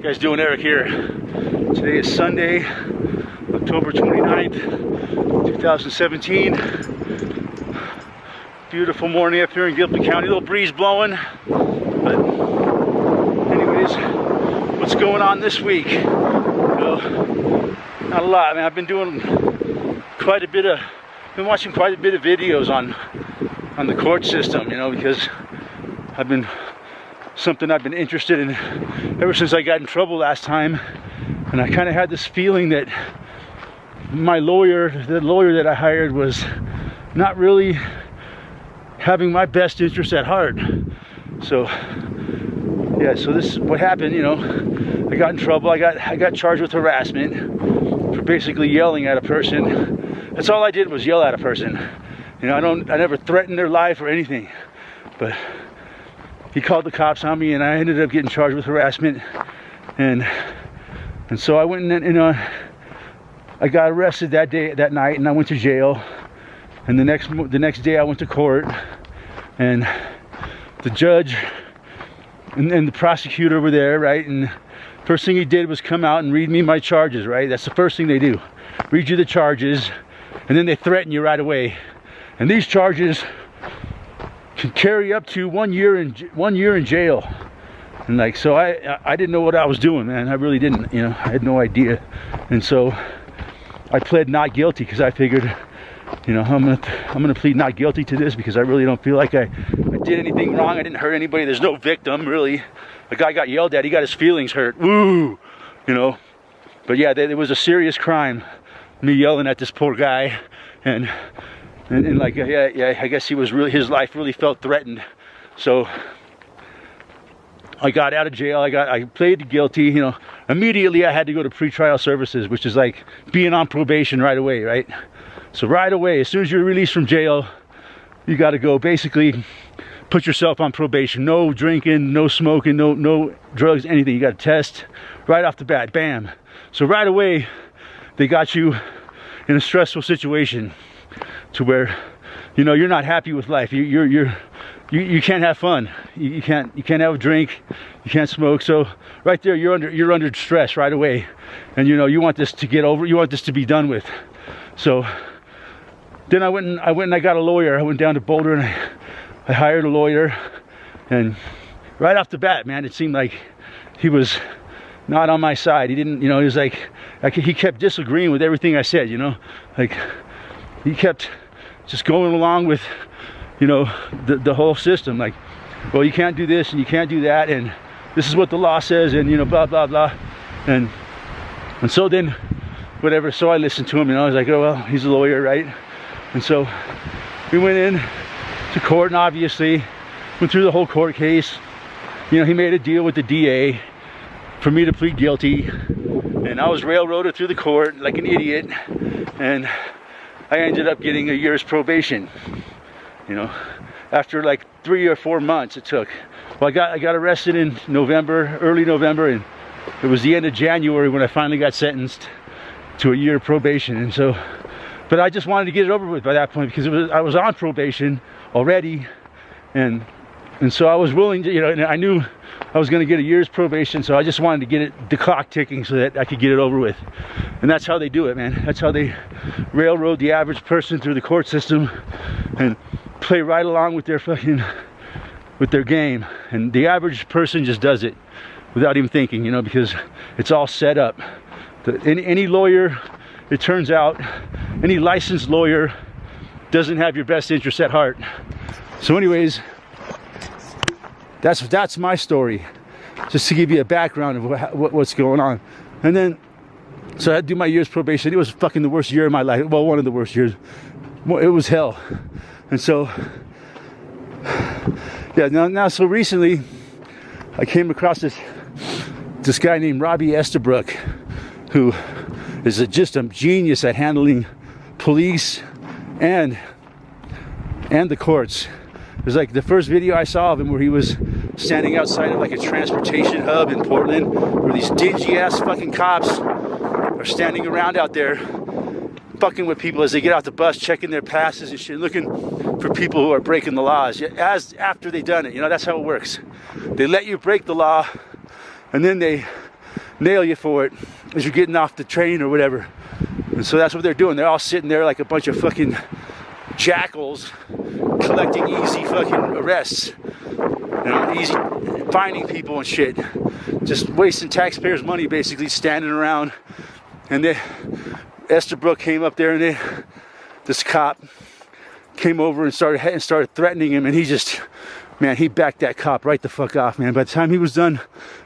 guys doing? Eric here. Today is Sunday, October 29th, 2017. Beautiful morning up here in Gilpin County. A little breeze blowing. But anyways, what's going on this week? Well, not a lot. I mean, I've been doing been watching quite a bit of videos on the court system, you know, because something I've been interested in ever since I got in trouble last time. And I kind of had this feeling that the lawyer that I hired was not really having my best interest at heart. So yeah, so this is what happened, you know. I got in trouble. I got charged with harassment for basically yelling at a person. That's all I did was yell at a person. You know, I never threatened their life or anything. But he called the cops on me and I ended up getting charged with harassment. And so I went and I got arrested that night, and I went to jail. And the next day I went to court, and the judge and the prosecutor were there, right? And first thing he did was come out and read me my charges, right? That's the first thing they do. Read you the charges, and then they threaten you right away. And these charges can carry up to 1 year in jail. And like, so I didn't know what I was doing, man. I really didn't, you know. I had no idea. And so I pled not guilty because I figured, you know, I'm gonna plead not guilty to this because I really don't feel like I did anything wrong. I didn't hurt anybody. There's no victim, really. The guy got yelled at. He got his feelings hurt. Woo, you know. But yeah, it was a serious crime, me yelling at this poor guy, and like, yeah, I guess his life really felt threatened. So I got out of jail. I pleaded guilty, you know. Immediately I had to go to pretrial services, which is like being on probation right away, right? So right away, as soon as you're released from jail, you got to go basically put yourself on probation. No drinking, no smoking, no drugs, anything. You got to test right off the bat, bam. So right away, they got you in a stressful situation to where, you know, you're not happy with life. You can't have fun. You can't have a drink. You can't smoke. So right there, you're under stress right away, and you know you want this to get over. You want this to be done with. So then I went and I got a lawyer. I went down to Boulder and I hired a lawyer. And right off the bat, man, it seemed like he was not on my side. He didn't, you know, he was like he kept disagreeing with everything I said. You know, like he kept just going along with, you know, the whole system. Like, well, you can't do this and you can't do that, and this is what the law says, and you know, blah blah blah. And so then whatever, so I listened to him, you know. I was like, oh well, he's a lawyer, right? And so we went in to court, and obviously went through the whole court case. You know, he made a deal with the DA for me to plead guilty, and I was railroaded through the court like an idiot, and I ended up getting a year's probation. You know, after like 3 or 4 months it took. Well, I got arrested in November, early November, and it was the end of January when I finally got sentenced to a year probation. And so, but I just wanted to get it over with by that point because I was on probation already, and so I was willing to, you know, and I knew I was going to get a year's probation, so I just wanted to get the clock ticking so that I could get it over with. And that's how they do it, man. That's how they railroad the average person through the court system and play right along with their game. And the average person just does it without even thinking, you know, because it's all set up. Any lawyer, it turns out, any licensed lawyer doesn't have your best interest at heart. So anyways, that's my story, just to give you a background of what's going on. And then, so I had to do my year's probation. It was fucking the worst year of my life. Well, one of the worst years. It was hell. And so, yeah, now so recently, I came across this guy named Robbie Estabrook, who is just a genius at handling police and the courts. It was like the first video I saw of him where he was standing outside of like a transportation hub in Portland, where these dingy ass fucking cops are standing around out there fucking with people as they get off the bus, checking their passes and shit, looking for people who are breaking the laws. As after they've done it, you know, that's how it works. They let you break the law, and then they nail you for it as you're getting off the train or whatever. And so that's what they're doing. They're all sitting there like a bunch of fucking jackals, collecting easy fucking arrests, you know, easy finding people and shit, just wasting taxpayers' money, basically standing around. And Estabrook came up there, and this cop came over and started threatening him, and he just, man, he backed that cop right the fuck off, man. By the time he was done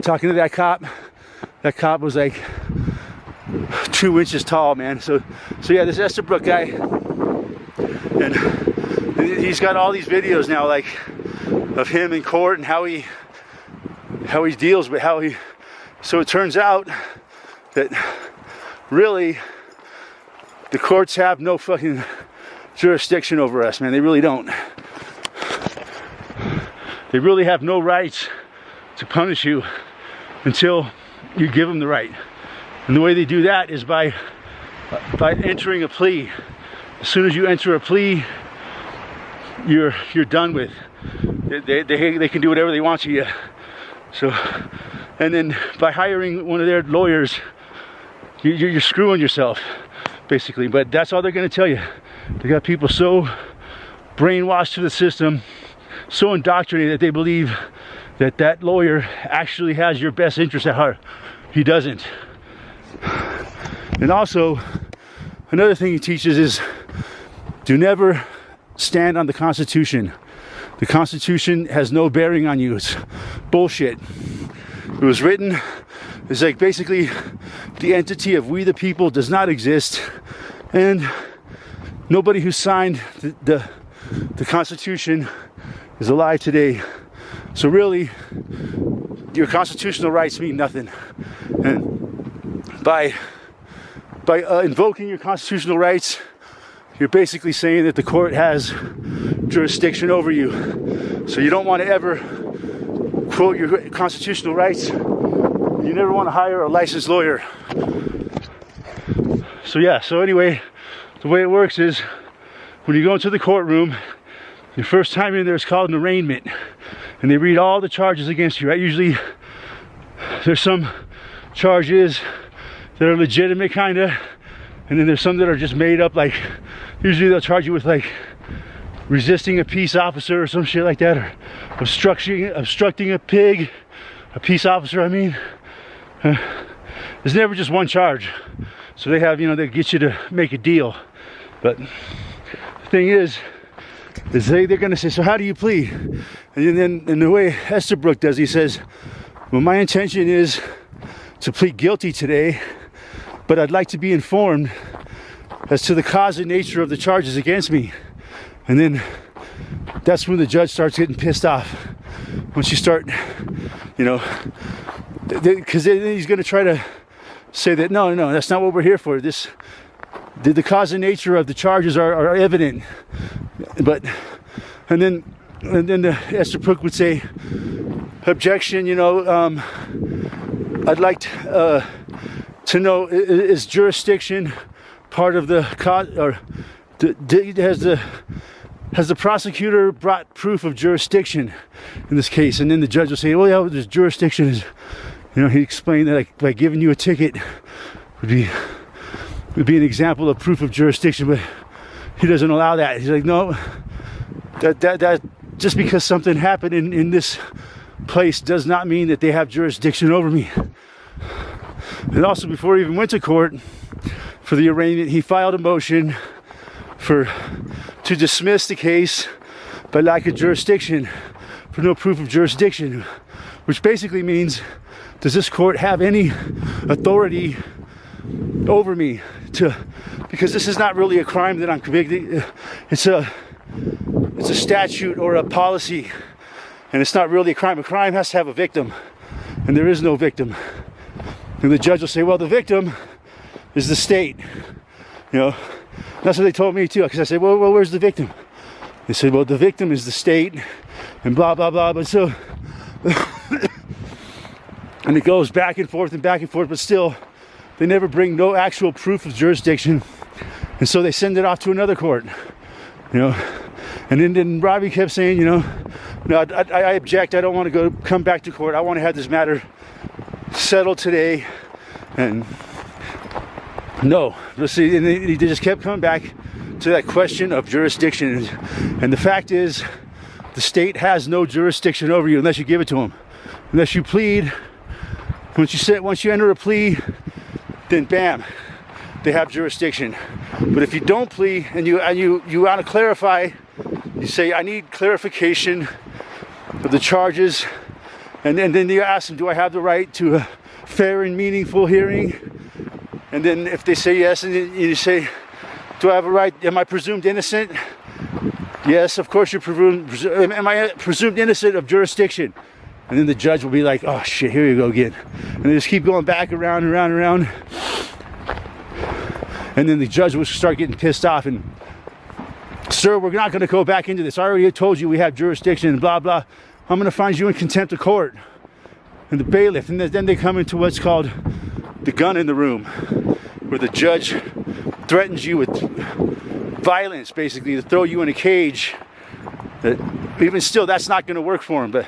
talking to that cop was like 2 inches tall, man. So yeah, this Estabrook guy, and he's got all these videos now, like of him in court and how he deals with so it turns out that really the courts have no fucking jurisdiction over us, man. They really don't. They really have no rights to punish you until you give them the right. And the way they do that is by entering a plea. As soon as you enter a plea, you're done with. They can do whatever they want to you. So, and then by hiring one of their lawyers, you're screwing yourself, basically. But that's all they're going to tell you. They got people so brainwashed to the system, so indoctrinated that they believe that lawyer actually has your best interest at heart. He doesn't. And also, another thing he teaches is do never stand on the Constitution. The Constitution has no bearing on you. It's bullshit. It was written, it's like basically the entity of we the people does not exist, and nobody who signed the Constitution is alive today. So really, your constitutional rights mean nothing. And by invoking your constitutional rights, you're basically saying that the court has jurisdiction over you. So you don't want to ever quote your constitutional rights. You never want to hire a licensed lawyer. So yeah, so anyway, the way it works is when you go into the courtroom, your first time in there is called an arraignment, and they read all the charges against you, right? Usually there's some charges that are legitimate, kind of, and then there's some that are just made up, like usually they'll charge you with like resisting a peace officer or some shit like that, or obstructing a peace officer, I mean. There's never just one charge. So they have, you know, they get you to make a deal. But the thing is they're gonna say, so how do you plead? And then in the way Estabrook does, he says, well, my intention is to plead guilty today, but I'd like to be informed as to the cause and nature of the charges against me. And then that's when the judge starts getting pissed off. Once you start, you know, because then he's going to try to say that no, that's not what we're here for. The cause and nature of the charges are evident. But and then the Estabrook would say, objection, you know, I'd like to know, is jurisdiction part of the cause, or has the prosecutor brought proof of jurisdiction in this case? And then the judge will say, well, yeah, there's jurisdiction is, you know, he explained that like by giving you a ticket would be an example of proof of jurisdiction, but he doesn't allow that. He's like, no, that just because something happened in this place does not mean that they have jurisdiction over me. And also, before he even went to court for the arraignment, he filed a motion to dismiss the case by lack of jurisdiction, for no proof of jurisdiction, which basically means, does this court have any authority over me because this is not really a crime that I'm convicted. It's a statute or a policy, and it's not really a crime. A crime has to have a victim, and there is no victim. And the judge will say, well, the victim is the state. You know, that's what they told me too, because I said, well, where's the victim? They said, well, the victim is the state, and blah, blah, blah. But so, and it goes back and forth, but still, they never bring no actual proof of jurisdiction. And so they send it off to another court, you know. And then Robbie kept saying, you know, no, I object. I don't want to come back to court. I want to have this matter settled today. And no, let's see. And they just kept coming back to that question of jurisdiction. And the fact is, the state has no jurisdiction over you unless you give it to them. Unless you plead. Once you enter a plea, then bam, they have jurisdiction. But if you don't plead and you want to clarify, you say, I need clarification of the charges, and then you ask them, do I have the right to a fair and meaningful hearing? And then if they say yes, and you say, do I have a right? Am I presumed innocent? Yes, of course you're presumed. Am I presumed innocent of jurisdiction? And then the judge will be like, oh shit, here you go again. And they just keep going back around and around and around. And then the judge will start getting pissed off and, sir, we're not going to go back into this. I already told you we have jurisdiction and blah, blah. I'm going to find you in contempt of court. And the bailiff. And then they come into what's called the gun in the room, where the judge threatens you with violence, basically, to throw you in a cage. That even still, that's not going to work for him. But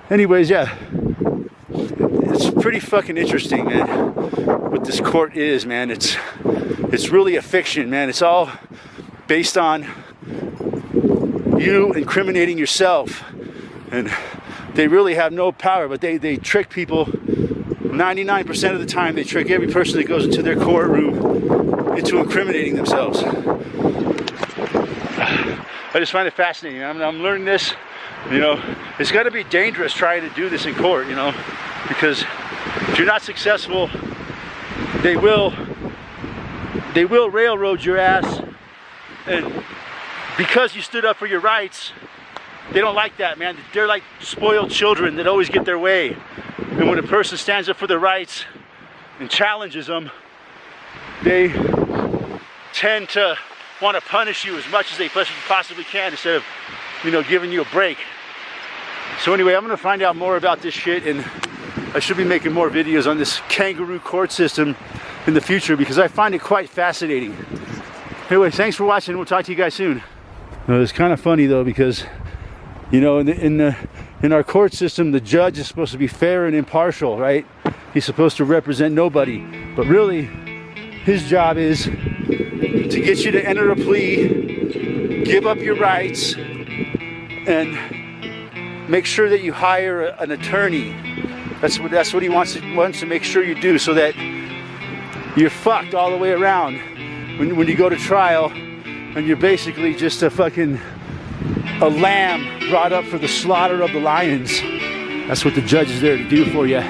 anyways, yeah, it's pretty fucking interesting, man, what this court is, man. It's really a fiction, man. It's all based on you incriminating yourself, and they really have no power, but they trick people. 99% of the time, they trick every person that goes into their courtroom into incriminating themselves. I just find it fascinating. I'm learning this. You know, it's got to be dangerous trying to do this in court, you know, because if you're not successful, they will railroad your ass. And because you stood up for your rights, they don't like that, man. They're like spoiled children that always get their way. And when a person stands up for their rights and challenges them, they tend to want to punish you as much as they possibly can instead of, you know, giving you a break. So anyway, I'm going to find out more about this shit, and I should be making more videos on this kangaroo court system in the future because I find it quite fascinating. Anyway, thanks for watching. We'll talk to you guys soon. It's kind of funny though, because, you know, in our court system, the judge is supposed to be fair and impartial, right? He's supposed to represent nobody, but really his job is to get you to enter a plea, give up your rights, and make sure that you hire an attorney. That's what he wants to make sure you do, so that you're fucked all the way around when you go to trial, and you're basically just a lamb brought up for the slaughter of the lions. That's what the judge is there to do for you.